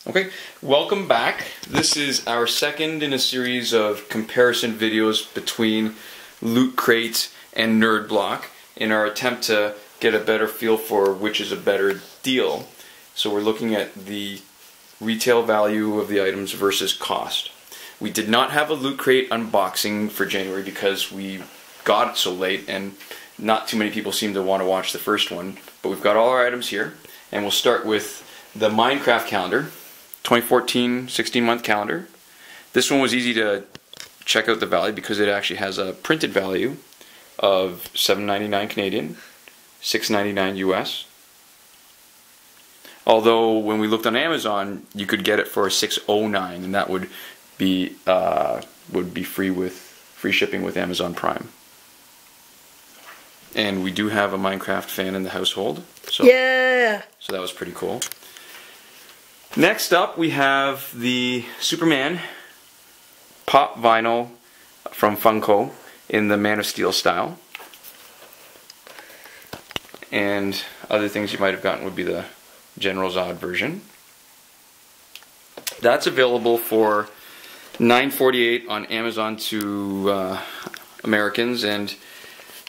Okay, welcome back. This is our second in a series of comparison videos between Loot Crate and Nerd Block in our attempt to get a better feel for which is a better deal. So we're looking at the retail value of the items versus cost. We did not have a Loot Crate unboxing for January because we got it so late and not too many people seem to want to watch the first one. But we've got all our items here, and we'll start with the Minecraft calendar. 2014 16-month calendar. This one was easy to check out the value because it actually has a printed value of $7.99 Canadian, $6.99 US. Although when we looked on Amazon, you could get it for $6.09, and that would be free shipping with Amazon Prime. And we do have a Minecraft fan in the household, so yeah. So that was pretty cool. Next up, we have the Superman pop vinyl from Funko in the Man of Steel style. And other things you might have gotten would be the General Zod version. That's available for $9.48 on Amazon to Americans, and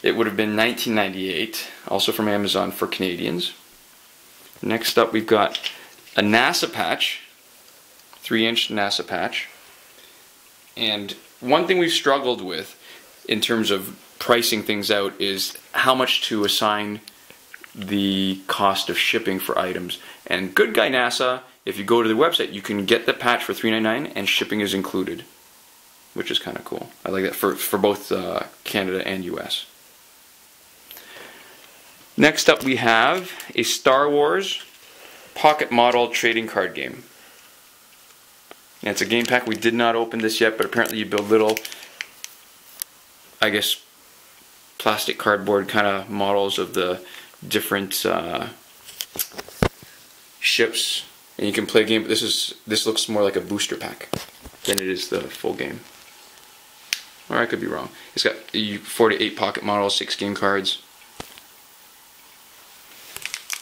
it would have been $19.98 also from Amazon for Canadians. Next up, we've got a NASA patch, 3-inch NASA patch. And one thing we've struggled with in terms of pricing things out is how much to assign the cost of shipping for items. And good guy NASA, if you go to the website, you can get the patch for $3.99 and shipping is included, which is kind of cool. I like that for both Canada and US. Next up, we have a Star Wars pocket model trading card game. And it's a game pack. We did not open this yet, but apparently you build little, I guess, plastic cardboard kind of models of the different ships, and you can play a game. This looks more like a booster pack than it is the full game. Or I could be wrong. It's got 4 to 8 pocket models, 6 game cards.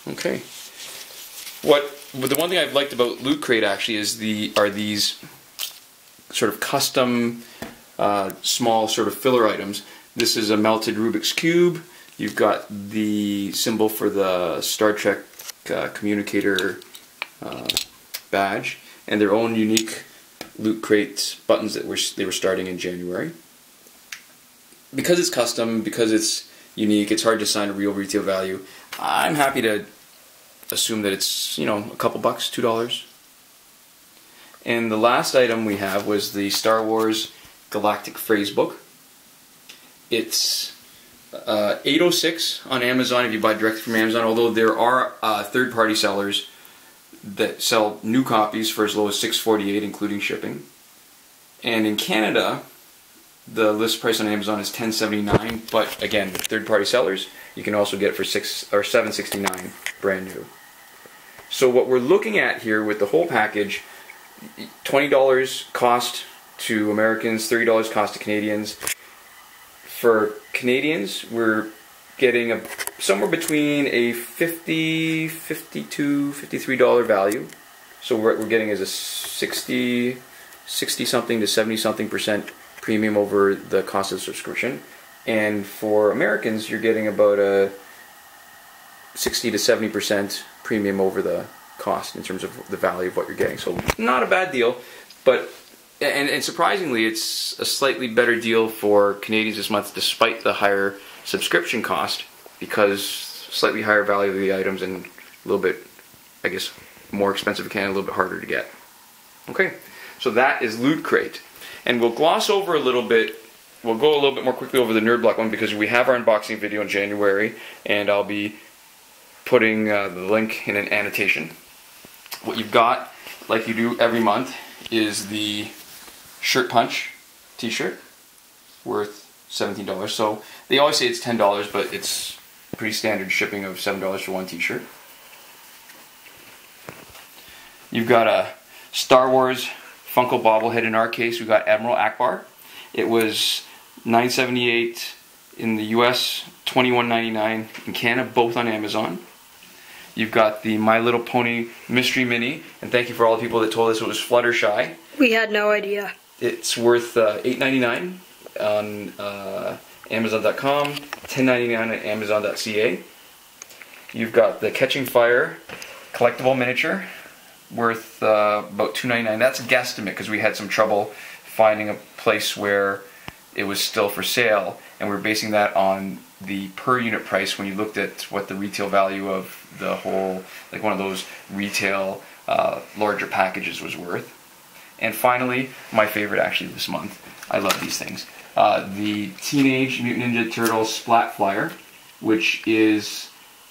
Okay. The one thing I've liked about Loot Crate actually is these sort of custom small sort of filler items. This is a melted Rubik's Cube. You've got the symbol for the Star Trek communicator badge, and their own unique Loot Crate buttons that they were starting in January. Because it's custom, because it's unique, it's hard to assign a real retail value. I'm happy to assume that it's, you know, a couple bucks, $2. And the last item we have was the Star Wars Galactic Phrasebook. It's $8.06 on Amazon if you buy directly from Amazon, although there are third-party sellers that sell new copies for as low as $6.48 including shipping. And in Canada, the list price on Amazon is $10.79, but again, third-party sellers, you can also get it for $7.69 brand new. So what we're looking at here with the whole package, $20 cost to Americans, $30 cost to Canadians. For Canadians, we're getting somewhere between a $50, $52, $53 value. So what we're getting is a 60 something to 70 something % premium over the cost of the subscription. And for Americans, you're getting about a 60 to 70% premium over the cost in terms of the value of what you're getting. So not a bad deal, but and surprisingly, it's a slightly better deal for Canadians this month despite the higher subscription cost, because slightly higher value of the items and a little bit, I guess, more expensive in Canada, a little bit harder to get. Okay, so that is Loot Crate. And we'll gloss over a little bit. We'll go a little bit more quickly over the Nerd Block one because we have our unboxing video in January, and I'll be putting the link in an annotation. What you've got, like you do every month, is the Shirt Punch t-shirt worth $17. So they always say it's $10, but it's pretty standard shipping of $7 for one t-shirt. You've got a Star Wars Funko bobblehead. In our case, we've got Admiral Akbar. It was $9.78 in the US, $21.99 in Canada, both on Amazon. You've got the My Little Pony Mystery Mini, and thank you for all the people that told us it was Fluttershy. We had no idea. It's worth $8.99 on Amazon.com, $10.99 at Amazon.ca. You've got the Catching Fire collectible miniature, worth about $2.99. That's a guesstimate because we had some trouble finding a place where it was still for sale, and we're basing that on the per unit price when you looked at what the retail value of the whole, like one of those retail larger packages was worth. And finally, my favorite actually this month, I love these things, the Teenage Mutant Ninja Turtles Splat Flyer, which is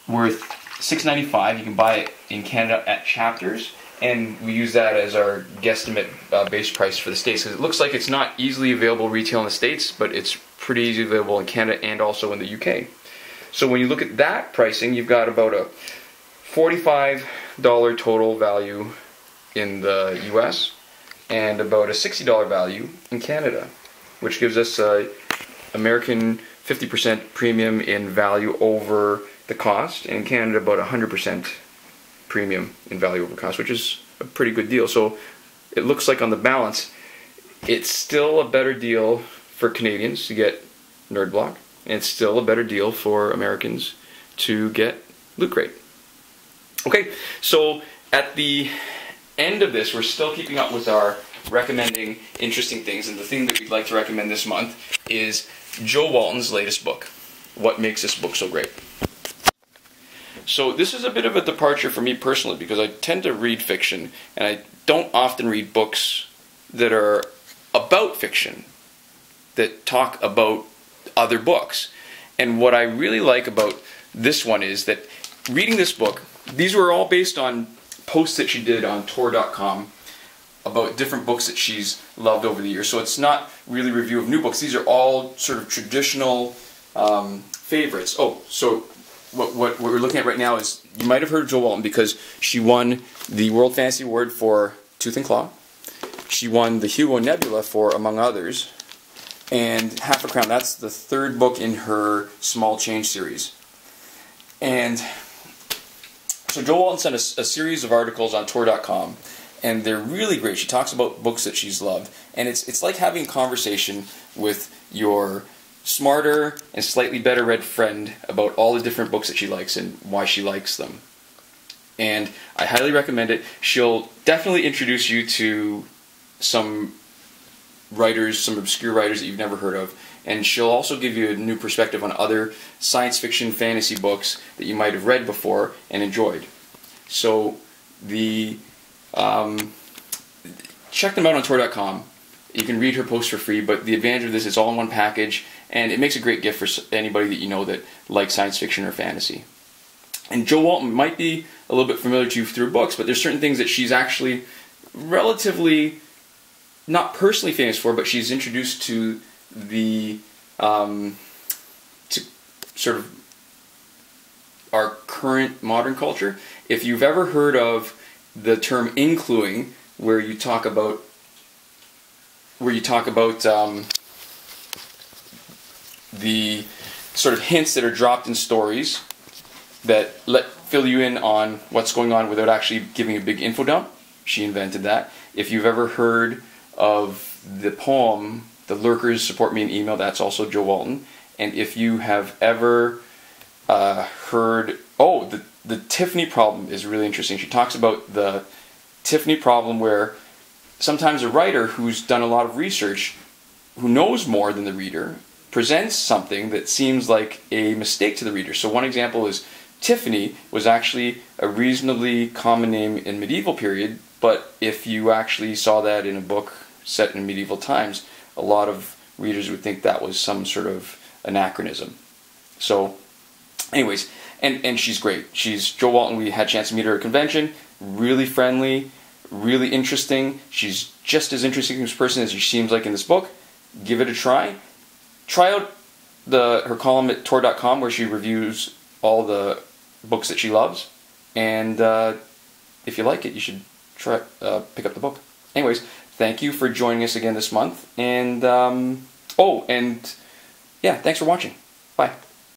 worth $6.95. You can buy it in Canada at Chapters, and we use that as our guesstimate base price for the States, because it looks like it's not easily available retail in the States, but it's pretty easily available in Canada and also in the UK. So when you look at that pricing, you've got about a $45 total value in the US and about a $60 value in Canada, which gives us a American 50% premium in value over the cost, and in Canada about 100% premium in value over cost, which is a pretty good deal. So it looks like on the balance, it's still a better deal for Canadians to get Nerd Block, and it's still a better deal for Americans to get Loot Crate. Okay, so at the end of this, we're still keeping up with our recommending interesting things, and the thing that we'd like to recommend this month is Joe Walton's latest book, What Makes This Book So Great. So this is a bit of a departure for me personally, because I tend to read fiction, and I don't often read books that are about fiction, that talk about other books. And what I really like about this one is that reading this book, these were all based on posts that she did on Tor.com about different books that she's loved over the years. So it's not really a review of new books. These are all sort of traditional favorites. Oh, so what we're looking at right now is, you might have heard of Jo Walton because she won the World Fantasy Award for Tooth and Claw. She won the Hugo Nebula for Among Others. And Half a Crown, that's the third book in her Small Change series. And so Jo Walton sent a series of articles on Tor.com, and they're really great. She talks about books that she's loved, and it's like having a conversation with your smarter and slightly better read friend about all the different books that she likes and why she likes them. And I highly recommend it. She'll definitely introduce you to some writers, some obscure writers that you've never heard of, and she'll also give you a new perspective on other science fiction fantasy books that you might have read before and enjoyed. So check them out on Tor.com. You can read her posts for free, but the advantage of this is all in one package, and it makes a great gift for anybody that you know that likes science fiction or fantasy. And Jo Walton might be a little bit familiar to you through books, but there's certain things that she's actually relatively not personally famous for, but she's introduced to the to sort of our current modern culture. If you've ever heard of the term incluing, where you talk about the sort of hints that are dropped in stories that fill you in on what's going on without actually giving a big info dump, she invented that. If you've ever heard of the poem "The Lurkers Support Me in Email," that's also Jo Walton. And if you have ever heard, the Tiffany problem is really interesting. She talks about the Tiffany problem, where sometimes a writer who's done a lot of research, who knows more than the reader, presents something that seems like a mistake to the reader. So one example is Tiffany was actually a reasonably common name in medieval period, but if you actually saw that in a book set in medieval times, a lot of readers would think that was some sort of anachronism. So anyways, and she's great. She's Jo Walton. We had a chance to meet her at a convention. Really friendly, really interesting. She's just as interesting a person as she seems like in this book. Give it a try. Try out her column at Tor.com, where she reviews all the books that she loves. And if you like it, you should try pick up the book. Anyways, thank you for joining us again this month. And yeah, thanks for watching. Bye.